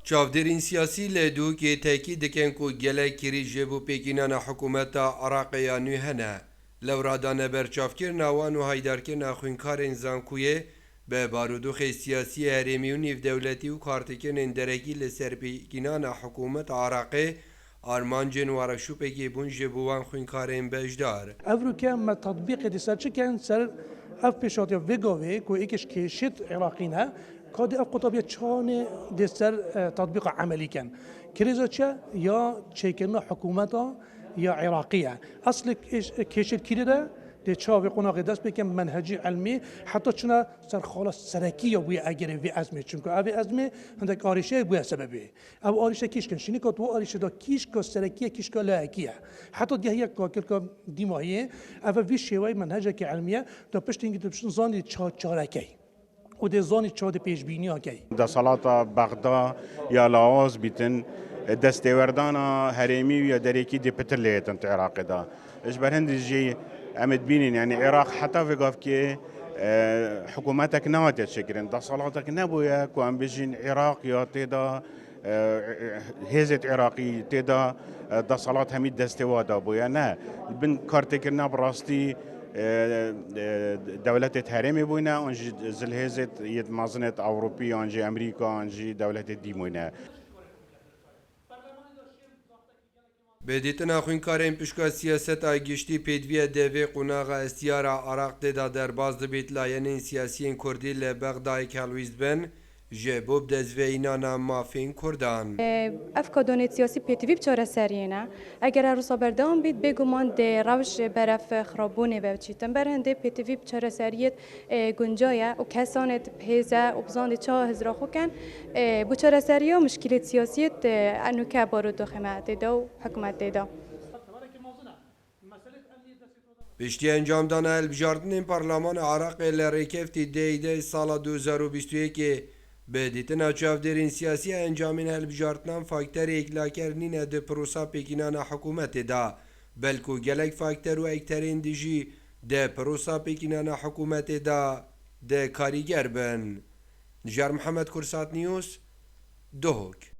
چاودێرین سیاسی لە دووکێ تاکید دەکەن و gelek kirî ji bo pêkînana hikûmeta Iraqê ya nû hene. Lewradana berçavkirina wan û haydarkirina xwînkarên Zankûyê bi barûdûxê siyasî herêmî û nêvdewletî û kartîkirnên derekî li ser pêkînana hikûmeta Iraqê armancên wereşûpekê bûn ji bo wan xwînkarên bejdar. Evroke me tatbîqê dîsa çikin ser ev pêşatiya vêgavê ku êkiş kêşit Iraqî ne kadî ev qutabiya çanê dê ser tatbîqa emelî kin. Krîza çi ya çêkirina hikûmeta ya Iraqî ye. Eslê kêşîtkirî de dê çavê qonaqê dest pêkin menhecî elmî heta çina ser xala serekî ya bûye egerê vê ezmê çunku ev ezmê hindek arîşeyê bûye sebebê. Ev arîşe kîşkin şînî kat bu arîşe da kîşka serekî kîşka layekî ye. Heta gehiyek kakirka dîmahiyê ev vî şêweyê menhecekî elmî ye da piştîngî tu biştin zanî çarekey. و ده زانی چاد پیشبینی آکی. دسالات بغدا یا لاوز بیتن دستوردانا هرمی یا دريكي دي بترليتن عراق دا ايش برهند جي امد بينين يعني عراق حتى في قافكي حكومتك نوات شكرن دسالاتك نبويا كوان بيجين عراق يا تيدا هيزت عراقي تيدا دسالات همي دستوادا بويا نا بن كارتكرنا براستي دولت هرمی بوینه آنجی زلهزت ید مازنت اوروپی آنجی امریکا آنجی دولت دیمونه. بدیتنا خوینکارین پشکا سیاست آگشتی پیدویه دوی قناغا استیارا عراق دا در باز دبیت لاینین سیاسیین کردی لبغدای کلویز بن جبوب دزوینانا مافین کردان. افکادون سیاسی پیتوی بچاره سریه اگر روسا بردام بید بگومان ده روش برف خرابونه و چیتن برهنده پیتوی بچاره سریت گنجایه و کسانت پیزه و بزاند چه هزار خوکن بچاره سریه مشکلات سیاسیت انو که بارود دخمت دا و حکومت دا. پشتی انجام دانه البجاردن پارلمان عراق لریکفتی دیده سال 2021 به دیتنا چاودێرین سیاسی انجامین هەلبژاردنان فاکتەر ئێکلاکردنینە دە پرۆسا پێکینانە حکوومەتێدا بەلکو gelek فاکتەر و ئەکتەرێن دژی دە پرۆسا پێکینانە حکوومەتێدا دە کاریگەر بن. نژار محەممەد کورسات نیوس دۆک